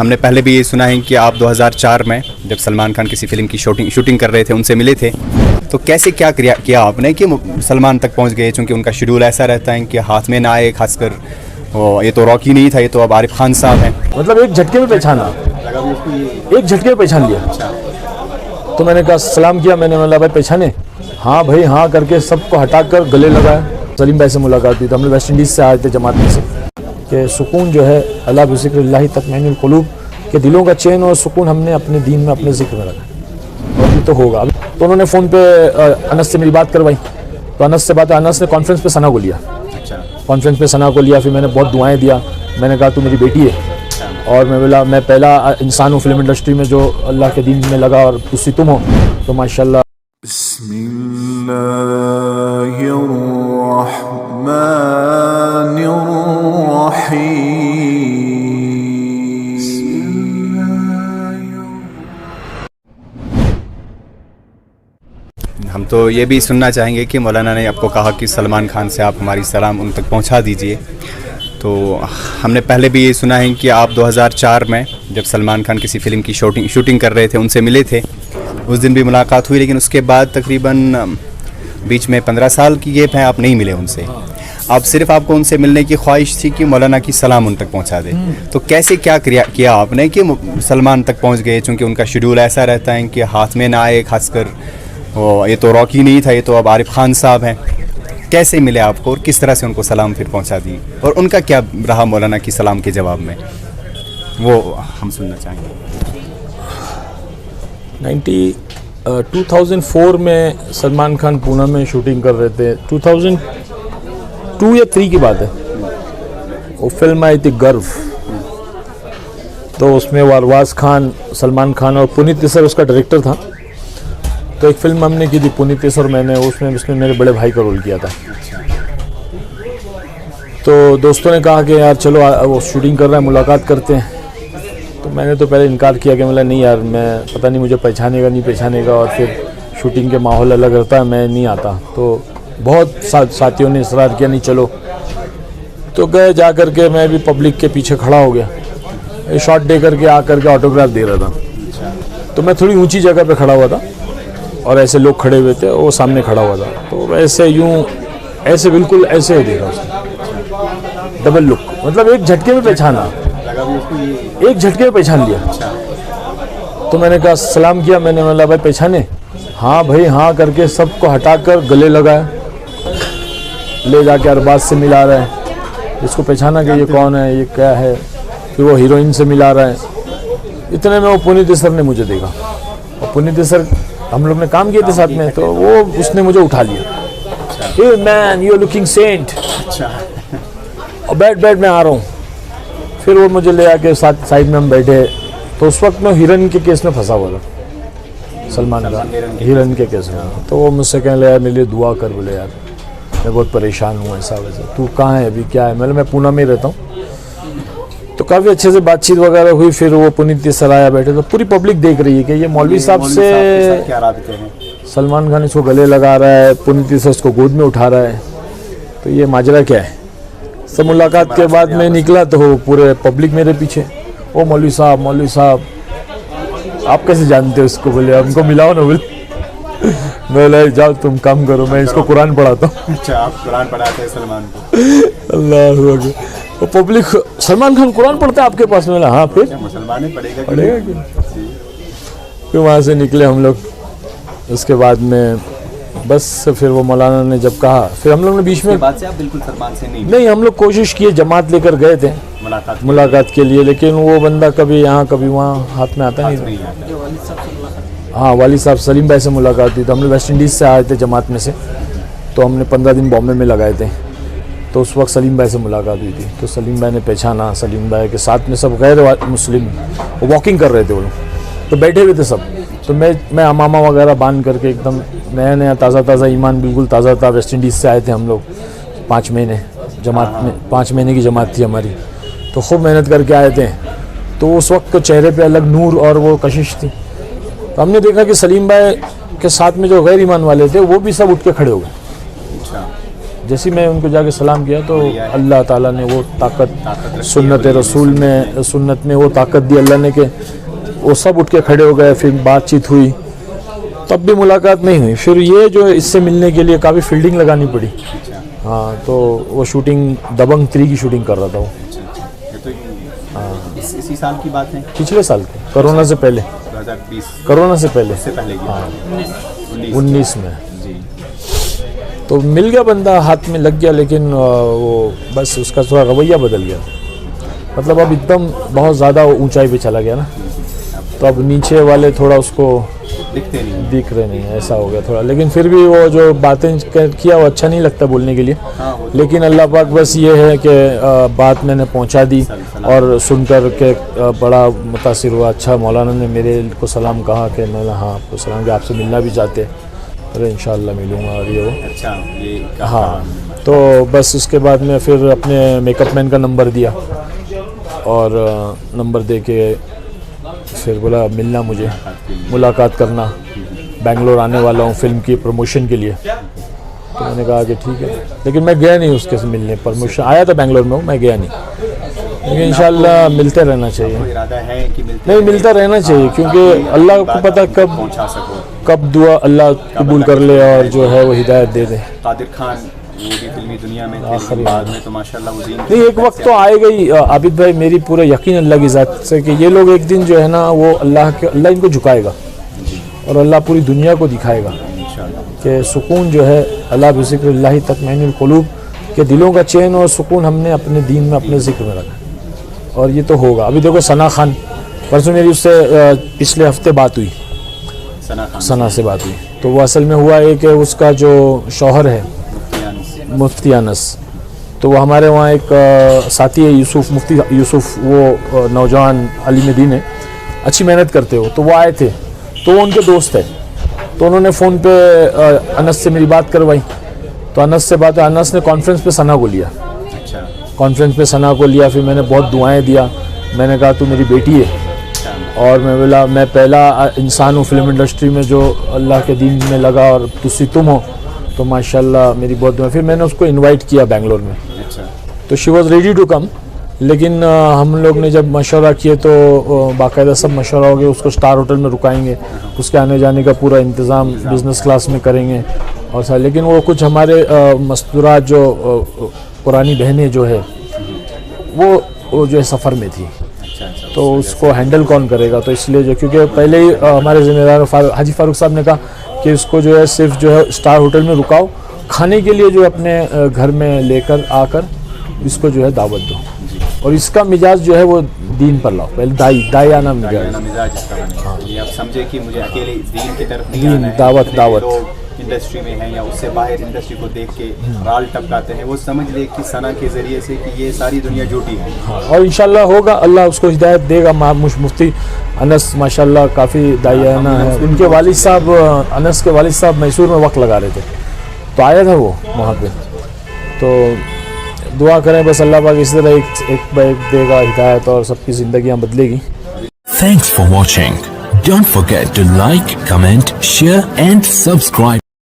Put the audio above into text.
हमने पहले भी ये सुना है कि आप 2004 में जब सलमान खान किसी फिल्म की शूटिंग कर रहे थे उनसे मिले थे, तो कैसे क्या किया आपने कि सलमान तक पहुंच गए? चूँकि उनका शेड्यूल ऐसा रहता है कि हाथ में ना आए, खासकर ये तो रॉकी नहीं था, ये तो अब आरिफ खान साहब हैं। मतलब एक झटके में पहचाना, एक झटके में पहचान लिया। तो मैंने कहा, सलाम किया, मैंने बोला भाई पहचाने? हाँ भाई हाँ करके सबको हटाकर गले लगाया। सलीम भाई से मुलाकात हुई, तो हम लोग वेस्ट इंडीज़ से आए थे जमात में से, कि सुकून जो है अल्लाह बिज़िक्रिल्लाहि तत्मइनुल क़ुलूब, के दिलों का चैन और सुकून हमने अपने दीन में अपने ज़िक्र में रखा, और ये तो होगा। तो उन्होंने फ़ोन पे अनस से मेरी बात करवाई, तो अनस से बात, अनस ने कॉन्फ्रेंस पे सना को लिया। कॉन्फ्रेंस पे सना को लिया, फिर मैंने बहुत दुआएं दिया। मैंने कहा तू मेरी बेटी है, और मैं बोला मैं पहला इंसान हूँ फिल्म इंडस्ट्री में जो अल्लाह के दीन में लगा, और दूसरी तुम हो, तो माशाल्लाह। हम तो ये भी सुनना चाहेंगे कि मौलाना ने आपको कहा कि सलमान खान से आप हमारी सलाम उन तक पहुंचा दीजिए। तो हमने पहले भी ये सुना है कि आप 2004 में जब सलमान खान किसी फिल्म की शूटिंग कर रहे थे उनसे मिले थे, उस दिन भी मुलाकात हुई, लेकिन उसके बाद तकरीबन बीच में 15 साल की गैप है, आप नहीं मिले उनसे। आप सिर्फ आपको उनसे मिलने की ख्वाहिश थी कि मौलाना की सलाम उन तक पहुंचा दे। तो कैसे क्या किया आपने कि सलमान तक पहुंच गए? चूँकि उनका शेड्यूल ऐसा रहता है कि हाथ में ना आए, खासकर ये तो रॉकी नहीं था, ये तो अब आरिफ खान साहब हैं। कैसे मिले आपको और किस तरह से उनको सलाम फिर पहुंचा दी, और उनका क्या रहा मौलाना की सलाम के जवाब में, वो हम सुनना चाहेंगे। 2004 में सलमान खान पूना में शूटिंग कर रहे थे। 2002 या 3 की बात है। वो फिल्म आई थी गर्व, तो उसमें वारवास खान, सलमान खान और पुनीत सर उसका डायरेक्टर था। तो एक फिल्म हमने की थी पुनीत सर, मैंने उसमें मेरे बड़े भाई का रोल किया था। तो दोस्तों ने कहा कि यार चलो वो शूटिंग कर रहा है, मुलाकात करते हैं। तो मैंने तो पहले इनकार किया कि मतलब नहीं यार, मैं पता नहीं मुझे पहचानेगा नहीं पहचानेगा, और फिर शूटिंग के माहौल अलग रहता है, मैं नहीं आता। तो बहुत साथियों ने इसरार किया, नहीं चलो। तो गए, जा कर के मैं भी पब्लिक के पीछे खड़ा हो गया, शॉट दे करके आकर के ऑटोग्राफ दे रहा था। तो मैं थोड़ी ऊंची जगह पे खड़ा हुआ था और ऐसे लोग खड़े हुए थे, वो सामने खड़ा हुआ था। तो ऐसे यूं ऐसे बिल्कुल ऐसे ही देखा उसने, डबल लुक, मतलब एक झटके में पहचाना, एक झटके में पहचान लिया। तो मैंने कहा, सलाम किया, मैंने बोला भाई पहचाने? हाँ भाई हाँ करके सबको हटाकर गले लगाया। ले जाके अरबाज से मिला रहा है, इसको पहचाना कि ये कौन है, ये क्या है। फिर वो हीरोइन से मिला रहा है। इतने में वो पुनीत सर ने मुझे देखा, और पुनीत सर हम लोग ने काम किए थे साथ में, तो वो उसने मुझे उठा लिया। Hey man, you're looking saint। और बैठ मैं आ रहा हूँ। फिर वो मुझे ले आके साथ साइड में हम बैठे। तो उस वक्त मैं हिरन के केस में फंसा हुआ था, सलमान का हिरन के केस में। तो वो मुझसे कहने लगा मेरे लिए दुआ कर, बोले यार मैं बहुत परेशान हूँ, ऐसा वैसा, तू कहाँ है अभी, क्या है? मैं पूना में ही रहता हूँ। तो काफ़ी अच्छे से बातचीत वगैरह हुई। फिर वो पुनीत सर आया, बैठे, तो पूरी पब्लिक देख रही है कि ये मौलवी साहब से क्या राबते हैं। सलमान खान इसको गले लगा रहा है, पुनीत सर इसको गोद में उठा रहा है, तो ये माजरा क्या है? सब मुलाकात के बाद में निकला तो पूरे पब्लिक मेरे पीछे, ओ मौलवी साहब आप कैसे जानते हो इसको? बोले हमको मिलाओ ना। बोले बोले जाओ तुम काम करो, मैं इसको कुरान पढ़ाता हूँ। अच्छा, आप कुरान पढ़ाते हैं सलमान को? अल्लाह अकबर। तो पब्लिक, सलमान खान कुरान पढ़ता है आपके पास में? हाँ, फिर मुसलमान पढ़ेगा क्यों? फिर वहाँ से निकले हम लोग। उसके बाद में बस फिर वो मौलाना ने जब कहा, फिर हम लोग ने बीच में बात से आप बिल्कुल सलमान से नहीं, हम लोग कोशिश किए, जमात लेकर गए थे मुलाकात के लिए, लेकिन वो बंदा कभी यहाँ कभी वहाँ हाथ में आता नहीं। हाँ, वाली साहब सलीम भाई से मुलाकात हुई। तो हम लोग वेस्ट इंडीज़ से आए थे जमात में से, तो हमने 15 दिन बॉम्बे में लगाए थे। तो उस वक्त सलीम भाई से मुलाकात हुई थी। तो सलीम भाई ने पहचाना, सलीम भाई के साथ में सब गैर मुस्लिम वॉकिंग कर रहे थे वो लोग, तो बैठे हुए थे सब। तो मैं अमामा वगैरह बांध करके एकदम नया ताज़ा ईमान बिल्कुल ताज़ा था। वेस्ट इंडीज़ से आए थे हम लोग, 5 महीने जमात में, 5 महीने की जमात थी हमारी। तो खूब मेहनत करके आए थे। तो उस वक्त तो चेहरे पे अलग नूर और वो कशिश थी। तो हमने देखा कि सलीम भाई के साथ में जो गैर ईमान वाले थे वो भी सब उठ के खड़े हो गए, जैसे ही मैं उनको जाके सलाम किया तो अल्लाह ताला ने वो ताकत सुन्नत रसूल में सुन्नत में वो ताकत दी अल्लाह ने कि वो सब उठ के खड़े हो गए। फिर बातचीत हुई, तब भी मुलाकात नहीं हुई। फिर ये जो इससे मिलने के लिए काफ़ी फील्डिंग लगानी पड़ी। हाँ, तो वो शूटिंग दबंग 3 की शूटिंग कर रहा था वो। इसी साल की बात है, पिछले साल की, कोरोना से पहले, 2020 कोरोना से पहले, की हाँ, 19 में। जी। तो मिल गया बंदा, हाथ में लग गया, लेकिन वो बस उसका थोड़ा रवैया बदल गया। मतलब अब एकदम बहुत ज़्यादा ऊंचाई पे चला गया ना, तो अब नीचे वाले थोड़ा उसको दिख रहे नहीं, ऐसा हो गया थोड़ा। लेकिन फिर भी वो जो बातें किया वो अच्छा नहीं लगता बोलने के लिए। लेकिन अल्लाह पाक बस ये है कि बात मैंने पहुंचा दी और सुनकर के बड़ा मुतासिर हुआ। अच्छा, मौलाना ने मेरे को सलाम कहा कि मैंने हाँ आपको सलाम कि आपसे मिलना भी चाहते। अरे इंशाअल्लाह मिलूँगा। और ये वो अच्छा, ये हाँ, तो बस उसके बाद में फिर अपने मेकअप मैन का नंबर दिया और नंबर दे के फिर बोला मिलना, मुझे मुलाकात करना, बेंगलोर आने वाला हूँ फिल्म की प्रमोशन के लिए। तो मैंने कहा कि ठीक है, लेकिन मैं गया नहीं उसके से मिलने। प्रमोशन आया था बेंगलोर में, मैं गया नहीं। लेकिन इंशाल्लाह मिलते रहना चाहिए। इरादा है कि नहीं, मिलता रहना चाहिए, क्योंकि अल्लाह को पता कब दुआ अल्लाह कबूल कर ले और जो है वो हिदायत दे दे। कादिर खान वो भी फिल्मी दुनिया में थे, लेकिन बाद में तो माशाल्लाह वो नहीं, एक वक्त तो आएगा ही आबिद भाई, मेरी पूरा यकीन अल्लाह की ज़ात से कि ये लोग एक दिन जो है ना वो अल्लाह इनको झुकाएगा और अल्लाह पूरी दुनिया को दिखाएगा कि सुकून जो है अल्लाह बिज़िक्रिल्लाहि तत्मइनुल क़ुलूब, के दिलों का चैन और सुकून हमने अपने दीन में, अपने ज़िक्र में रखा। और ये तो होगा। अभी देखो सना खान, परसों मेरी उससे पिछले हफ्ते बात हुई, सना से बात हुई। तो वो असल में हुआ है कि उसका जो शौहर है मुफ्ती अनस, तो वो हमारे वहाँ एक साथी है यूसुफ, मुफ्ती यूसुफ, वो नौजवान अली दीन है, अच्छी मेहनत करते हो। तो वो आए थे, तो वो उनके दोस्त है। तो उन्होंने फ़ोन पे अनस से मेरी बात करवाई। तो अनस से बात, अनस ने कॉन्फ्रेंस पे सना को लिया। अच्छा। कॉन्फ्रेंस पे सना को लिया। फिर मैंने बहुत दुआएं दिया। मैंने कहा तू मेरी बेटी है और मैं बोला मैं पहला इंसान हूँ फिल्म इंडस्ट्री में जो अल्लाह के दीन में लगा और तुम हो, तो माशाल्लाह मेरी बहुत दुआ। फिर मैंने उसको इनवाइट किया बेंगलोर में। अच्छा। तो she was ready to come. लेकिन हम लोग ने जब मशवरा किए तो बाकायदा सब मशवरा हो गया, उसको स्टार होटल में रुकाएंगे, उसके आने जाने का पूरा इंतज़ाम बिज़नेस क्लास में करेंगे और सारा। लेकिन वो कुछ हमारे मस्तूरात जो पुरानी बहनें जो है वो जो है सफ़र में थी, तो उसको हैंडल कौन करेगा। तो इसलिए जो, क्योंकि पहले ही हमारे ज़िम्मेदार हाजी फ़ारूक साहब ने कहा कि इसको जो है सिर्फ जो है स्टार होटल में रुकाओ, खाने के लिए जो अपने घर में लेकर आकर इसको जो है दावत दो और इसका मिजाज जो है वो दीन पर लाओ। पहले दाई आना मिजाज। हाँ, ये आप समझे कि मुझे अकेले दीन की तरफ नहीं आना है। दावत इंडस्ट्री में हैं या उससे बाहर इंडस्ट्री को देख के राल टपकाते हैं, वो समझ ले कि सना के ज़रिए से कि ये सारी दुनिया झूठी है। हाँ, और इंशाल्लाह होगा, अल्लाह उसको हिदायत देगा। मुफ्ती अनस माशाल्लाह काफ़ी दायाना है। उनके वालिद साहब, अनस के वालिद साहब मैसूर में वक्त लगा रहे थे, तो आया था वो वहाँ पे। तो दुआ करें बस अल्लाह पाक इसी तरह एक बार देगा हिदायत और सबकी ज़िंदगियाँ बदलेगी। Thanks for watching. Don't forget to like, comment, share and subscribe.